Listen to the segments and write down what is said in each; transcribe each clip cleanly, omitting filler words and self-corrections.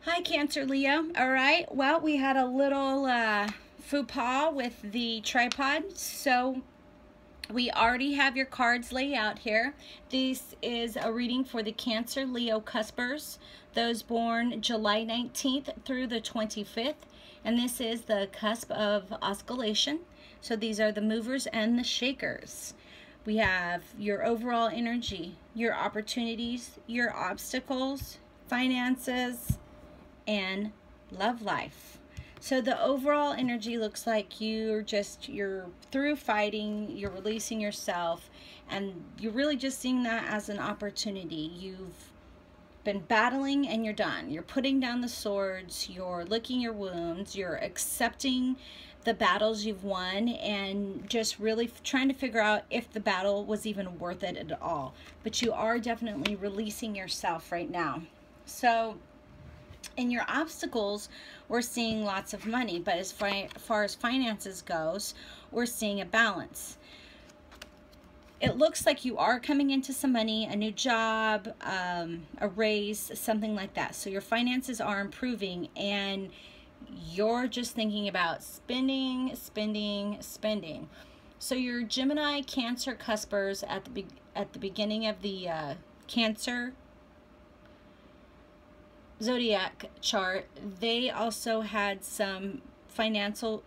Hi, Cancer Leo. All right, well, we had a little faux pas with the tripod, so we already have your cards laid out here. This is a reading for the Cancer Leo Cuspers, those born July 19th through the 25th, and this is the cusp of oscillation. So these are the movers and the shakers. We have your overall energy, your opportunities, your obstacles, finances, and love life. So the overall energy looks like you're through fighting, you're releasing yourself, and you're really just seeing that as an opportunity. You've been battling and you're done. You're putting down the swords, you're licking your wounds, you're accepting the battles you've won, and just really trying to figure out if the battle was even worth it at all. But you are definitely releasing yourself right now. So in your obstacles, we're seeing lots of money, but as far as finances goes, we're seeing a balance. It looks like you are coming into some money, a new job, a raise, something like that. So your finances are improving, and you're just thinking about spending, spending, spending. So your Gemini, Cancer Cuspers at the beginning of the Cancer zodiac chart, they also had some financial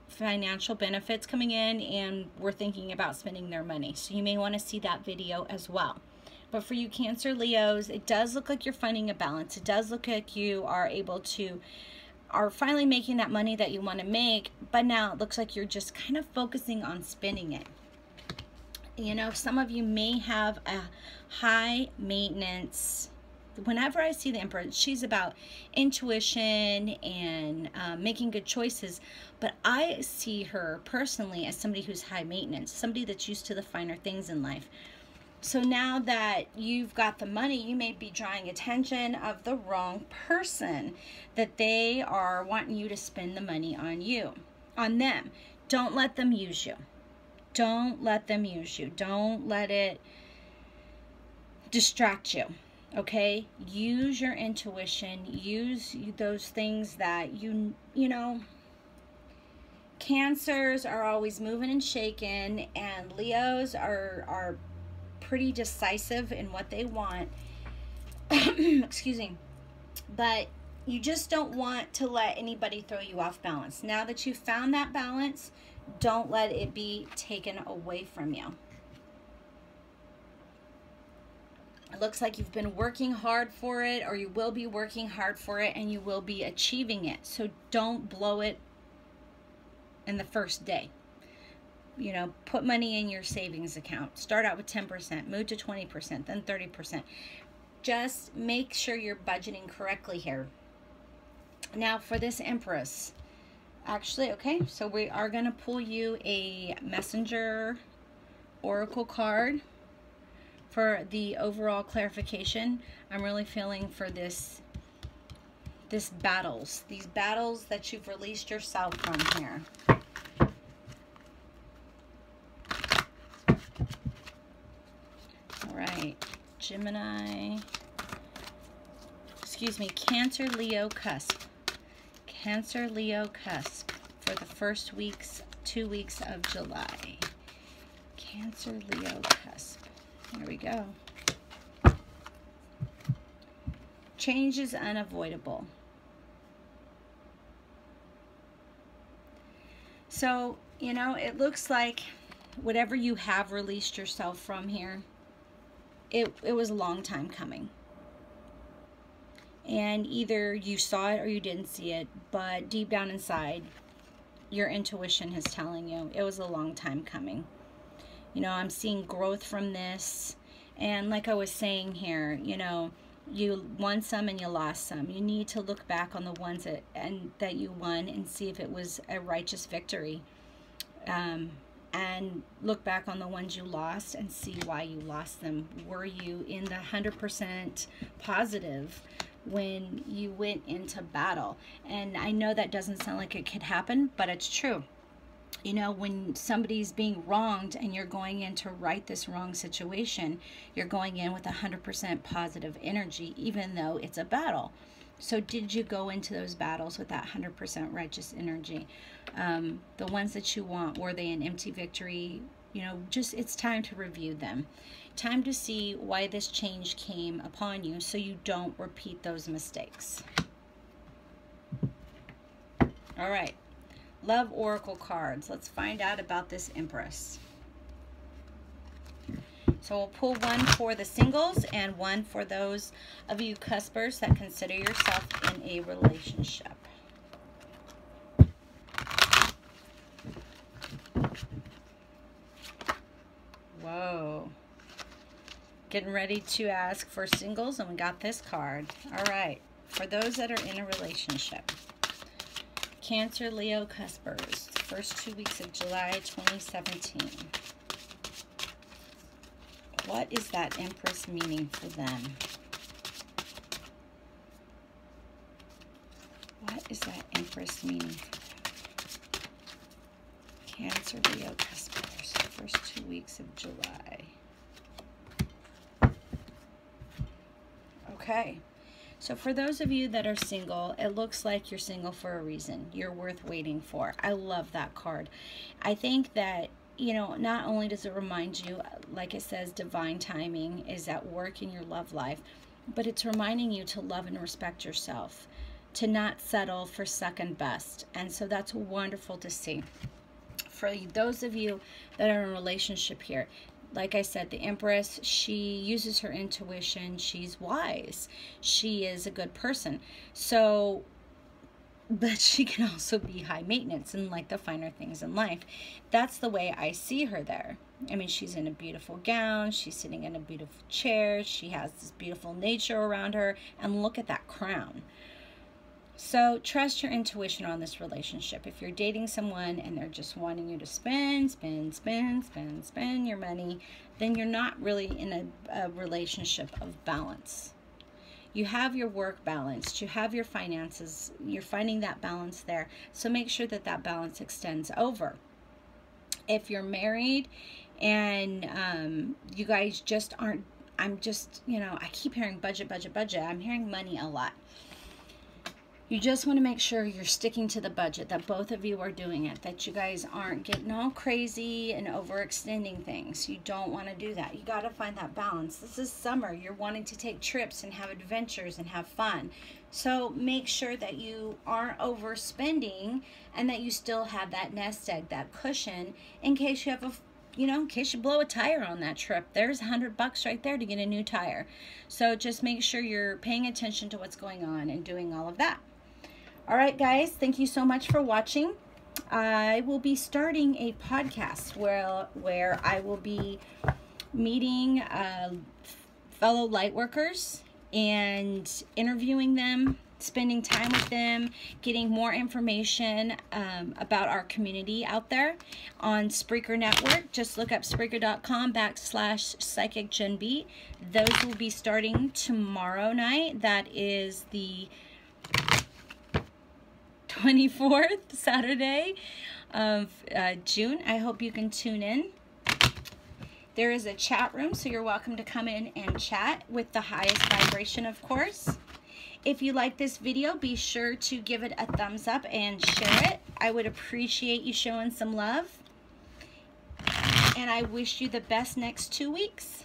benefits coming in and were thinking about spending their money. So you may want to see that video as well. But for you Cancer Leos, it does look like you're finding a balance. It does look like you are finally making that money that you want to make, but now it looks like you're just kind of focusing on spending it. You know, some of you may have a high maintenance. Whenever I see the Empress, she's about intuition and making good choices, but I see her personally as somebody who's high maintenance, somebody that's used to the finer things in life. So now that you've got the money, you may be drawing attention of the wrong person, that they are wanting you to spend the money on them. Don't let them use you. Don't let them use you. Don't let it distract you. Okay, use your intuition, use those things that you know. Cancers are always moving and shaking, and Leos are pretty decisive in what they want. Excuse me. But you just don't want to let anybody throw you off balance. Now that you've found that balance, don't let it be taken away from you. It looks like you've been working hard for it, or you will be working hard for it, and you will be achieving it. So don't blow it in the first day. You know, put money in your savings account. Start out with 10%, move to 20%, then 30%. Just make sure you're budgeting correctly here. Now for this Empress. Actually, okay, so we are going to pull you a messenger oracle card for the overall clarification. I'm really feeling for these battles that you've released yourself from here. All right, Cancer Leo Cusp. Cancer Leo Cusp for the first 2 weeks of July. Cancer Leo Cusp. Here we go. Change is unavoidable. So, you know, it looks like whatever you have released yourself from here, it was a long time coming. And either you saw it or you didn't see it, but deep down inside, your intuition is telling you it was a long time coming. You know, I'm seeing growth from this. And like I was saying here, you know, you won some and you lost some. You need to look back on the ones that you won and see if it was a righteous victory. And look back on the ones you lost and see why you lost them. Were you in the 100% positive when you went into battle? And I know that doesn't sound like it could happen, but it's true. You know, when somebody's being wronged and you're going in to right this wrong situation, you're going in with 100% positive energy, even though it's a battle. So did you go into those battles with that 100% righteous energy? The ones that you want, were they an empty victory? You know, just it's time to review them. Time to see why this change came upon you so you don't repeat those mistakes. All right. Love Oracle cards. Let's find out about this Empress. So we'll pull one for the singles and one for those of you cuspers that consider yourself in a relationship. Whoa. Getting ready to ask for singles, and we got this card. All right. For those that are in a relationship. Cancer, Leo, cuspers. First 2 weeks of July 2017. What is that Empress meaning for them? What is that Empress meaning for them? Cancer, Leo, cuspers. First 2 weeks of July. Okay. So for those of you that are single, it looks like you're single for a reason. You're worth waiting for. I love that card. I think that, you know, not only does it remind you, like it says, divine timing is at work in your love life, but it's reminding you to love and respect yourself, to not settle for second best. And so that's wonderful to see. For those of you that are in a relationship here, like I said, the Empress, she uses her intuition. She's wise. She is a good person. So, but she can also be high maintenance and like the finer things in life. That's the way I see her there. I mean, she's in a beautiful gown. She's sitting in a beautiful chair. She has this beautiful nature around her. And look at that crown. So trust your intuition on this relationship. If you're dating someone and they're just wanting you to spend your money, then you're not really in a relationship of balance. You have your work balanced. You have your finances. You're finding that balance there. So make sure that that balance extends over. If you're married and you guys just aren't, you know, I keep hearing budget. I'm hearing money a lot. You just want to make sure you're sticking to the budget, that both of you are doing it, that you guys aren't getting all crazy and overextending things. You don't want to do that. You got to find that balance. This is summer. You're wanting to take trips and have adventures and have fun. So make sure that you aren't overspending and that you still have that nest egg, that cushion, in case you have a, you know, in case you blow a tire on that trip. There's $100 right there to get a new tire. So just make sure you're paying attention to what's going on and doing all of that. All right, guys, thank you so much for watching. I will be starting a podcast where I will be meeting fellow light workers and interviewing them, spending time with them, getting more information about our community out there on Spreaker Network. Just look up Spreaker.com/PsychicGenB. Those will be starting tomorrow night. That is the 24th, Saturday of June. I hope you can tune in. There is a chat room, so you're welcome to come in and chat with the highest vibration, of course. If you like this video, be sure to give it a thumbs up and share it. I would appreciate you showing some love. And I wish you the best next 2 weeks.